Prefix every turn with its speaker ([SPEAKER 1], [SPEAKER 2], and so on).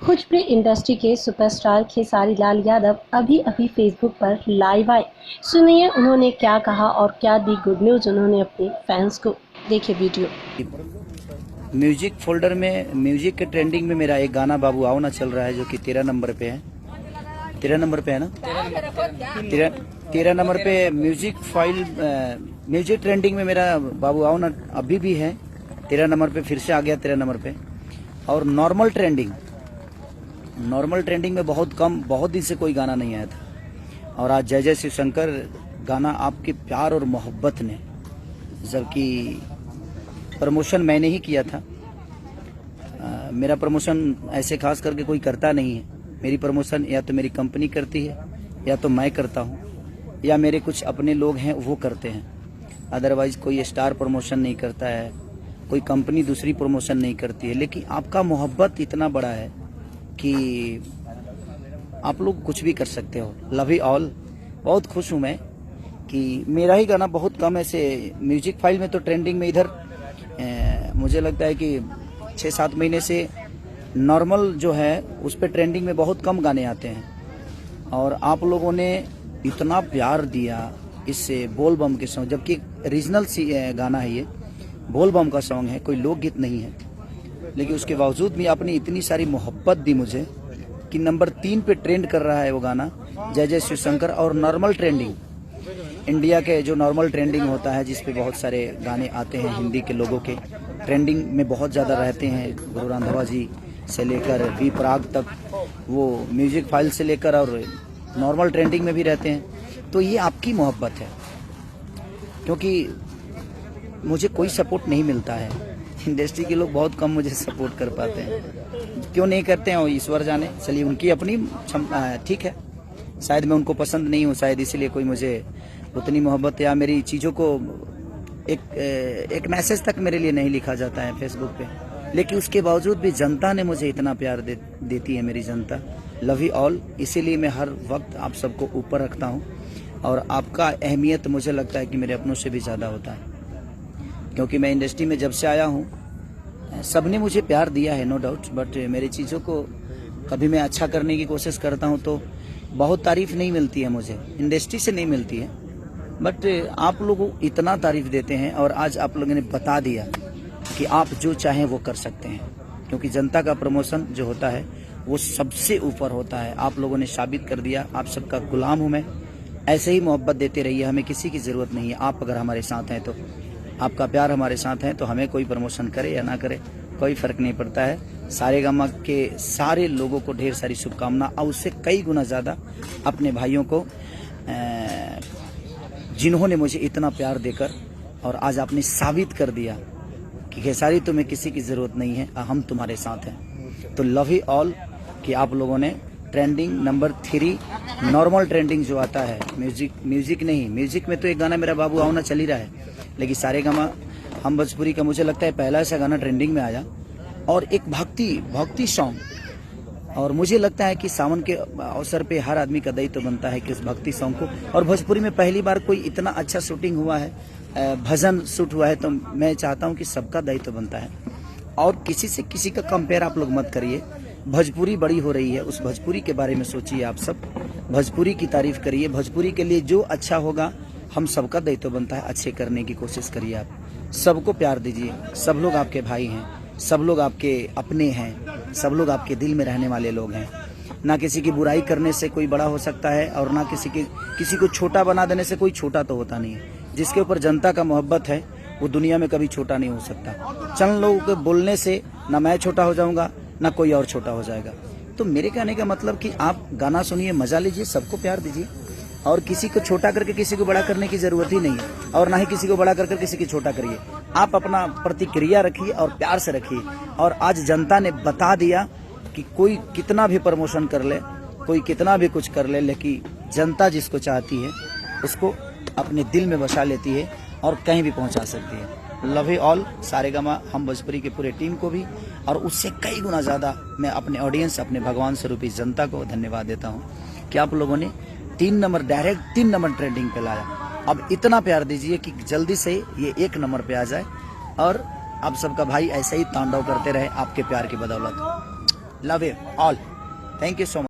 [SPEAKER 1] Bhojpuri industry के superstar Khesari Lal Yadav अभी Facebook पर लाइव आए। सुनिए उन्होंने क्या कहा और क्या दी गुड न्यूज उन्होंने अपने फैंस को। देखिए वीडियो।
[SPEAKER 2] म्यूजिक फोल्डर में म्यूजिक के ट्रेंडिंग में मेरा एक गाना बाबू आओ ना चल रहा है, जो कि 13 नंबर पे है। 13 नंबर पे है ना, 13 नंबर पे म्यूजिक ट्रेंडिंग में मेरा बाबू आओ ना अभी भी है। 13 नंबर पे फिर से आ गया 13 नंबर पे। और नॉर्मल ट्रेंडिंग में बहुत दिन से कोई गाना नहीं आया था। और आज जय जय शिव शंकर गाना आपके प्यार और मोहब्बत ने, जबकि प्रमोशन मैंने ही किया था। मेरा प्रमोशन ऐसे खास करके कोई करता नहीं है। मेरी प्रमोशन या तो मेरी कंपनी करती है, या तो मैं करता हूँ, या मेरे कुछ अपने लोग हैं वो करते हैं। अदरवाइज कोई स्टार प्रमोशन नहीं करता है, कोई कंपनी दूसरी प्रमोशन नहीं करती है। लेकिन आपका मोहब्बत इतना बड़ा है कि आप लोग कुछ भी कर सकते हो। Love you all. बहुत खुश हूँ मैं कि मेरा ही गाना बहुत कम ऐसे म्यूजिक फाइल में तो ट्रेंडिंग में इधर मुझे लगता है कि 6-7 महीने से नॉर्मल जो है उस पर ट्रेंडिंग में बहुत कम गाने आते हैं। और आप लोगों ने इतना प्यार दिया इससे बोल बम के सॉन्ग, जबकि रीजनल सी गाना है, ये बोल बम का सॉन्ग है, कोई लोकगीत नहीं है। लेकिन उसके बावजूद भी आपने इतनी सारी मोहब्बत दी मुझे कि नंबर 3 पे ट्रेंड कर रहा है वो गाना जय जय शिव शंकर। और नॉर्मल ट्रेंडिंग, इंडिया के जो नॉर्मल ट्रेंडिंग होता है जिसपे बहुत सारे गाने आते हैं हिंदी के लोगों के, ट्रेंडिंग में बहुत ज़्यादा रहते हैं। गुरु रंधावा जी से लेकर बी प्राग तक, वो म्यूजिक फाइल से लेकर और नॉर्मल ट्रेंडिंग में भी रहते हैं। तो ये आपकी मोहब्बत है, क्योंकि मुझे कोई सपोर्ट नहीं मिलता है। इंडस्ट्री के लोग बहुत कम मुझे सपोर्ट कर पाते हैं। क्यों नहीं करते हैं वो ईश्वर जाने। चलिए उनकी अपनी ठीक है, शायद मैं उनको पसंद नहीं हूँ, शायद इसीलिए कोई मुझे उतनी मोहब्बत या मेरी चीज़ों को एक मैसेज तक मेरे लिए नहीं लिखा जाता है फेसबुक पे। लेकिन उसके बावजूद भी जनता ने मुझे इतना प्यार देती है मेरी जनता। Love you all. इसीलिए मैं हर वक्त आप सबको ऊपर रखता हूँ। और आपका अहमियत मुझे लगता है कि मेरे अपनों से भी ज़्यादा होता है, क्योंकि मैं इंडस्ट्री में जब से आया हूँ सबने मुझे प्यार दिया है, नो डाउट। बट मेरी चीज़ों को कभी मैं अच्छा करने की कोशिश करता हूँ तो बहुत तारीफ़ नहीं मिलती है मुझे, इंडस्ट्री से नहीं मिलती है। बट आप लोग इतना तारीफ़ देते हैं और आज आप लोगों ने बता दिया कि आप जो चाहें वो कर सकते हैं, क्योंकि जनता का प्रमोशन जो होता है वो सबसे ऊपर होता है। आप लोगों ने साबित कर दिया। आप सबका गुलाम हूँ मैं। ऐसे ही मोहब्बत देते रहिए, हमें किसी की ज़रूरत नहीं है। आप अगर हमारे साथ हैं तो, आपका प्यार हमारे साथ है तो हमें कोई प्रमोशन करे या ना करे कोई फ़र्क नहीं पड़ता है। सारेगामा के सारे लोगों को ढेर सारी शुभकामना, और उससे कई गुना ज़्यादा अपने भाइयों को जिन्होंने मुझे इतना प्यार देकर, और आज आपने साबित कर दिया कि खेसारी तुम्हें किसी की ज़रूरत नहीं है, हम तुम्हारे साथ हैं। तो लव यू ऑल कि आप लोगों ने ट्रेंडिंग नंबर 3 नॉर्मल ट्रेंडिंग जो आता है, म्यूजिक नहीं, म्यूजिक में तो एक गाना मेरा बाबू आओ ना चल ही रहा है, लेकिन सारेगामा हम भोजपुरी का मुझे लगता है पहला ऐसा गाना ट्रेंडिंग में आया। और एक भक्ति सॉन्ग, और मुझे लगता है कि सावन के अवसर पे हर आदमी का दायित्व बनता है कि उस भक्ति सॉन्ग को, और भोजपुरी में पहली बार कोई इतना अच्छा शूटिंग हुआ है, भजन शूट हुआ है, तो मैं चाहता हूं कि सबका दायित्व बनता है। और किसी से किसी का कंपेयर आप लोग मत करिए। भोजपुरी बड़ी हो रही है, उस भोजपुरी के बारे में सोचिए। आप सब भोजपुरी की तारीफ करिए। भोजपुरी के लिए जो अच्छा होगा हम सबका दायित्व बनता है, अच्छे करने की कोशिश करिए। आप सबको प्यार दीजिए। सब लोग आपके भाई हैं, सब लोग आपके अपने हैं, सब लोग आपके दिल में रहने वाले लोग हैं। ना किसी की बुराई करने से कोई बड़ा हो सकता है, और ना किसी को छोटा बना देने से कोई छोटा तो होता नहीं है। जिसके ऊपर जनता का मोहब्बत है वो दुनिया में कभी छोटा नहीं हो सकता। चंद लोगों के बोलने से ना मैं छोटा हो जाऊंगा ना कोई और छोटा हो जाएगा। तो मेरे कहने का मतलब कि आप गाना सुनिए, मजा लीजिए, सबको प्यार दीजिए, और किसी को छोटा करके किसी को बड़ा करने की जरूरत ही नहीं है, और ना ही किसी को बड़ा करके किसी की छोटा करिए। आप अपना प्रतिक्रिया रखिए और प्यार से रखिए। और आज जनता ने बता दिया कि कोई कितना भी प्रमोशन कर ले, कोई कितना भी कुछ कर ले, लेकिन जनता जिसको चाहती है उसको अपने दिल में बसा लेती है और कहीं भी पहुंचा सकती है। Love you all. सारेगामा हम भोजपुरी के पूरे टीम को भी, और उससे कई गुना ज़्यादा मैं अपने ऑडियंस, अपने भगवान स्वरूपी जनता को धन्यवाद देता हूँ कि आप लोगों ने 3 नंबर डायरेक्ट 3 नंबर ट्रेंडिंग पे लाया। अब इतना प्यार दीजिए कि जल्दी से ये 1 नंबर पे आ जाए, और आप सबका भाई ऐसे ही तांडव करते रहे आपके प्यार की बदौलत। Love you all, thank you so much.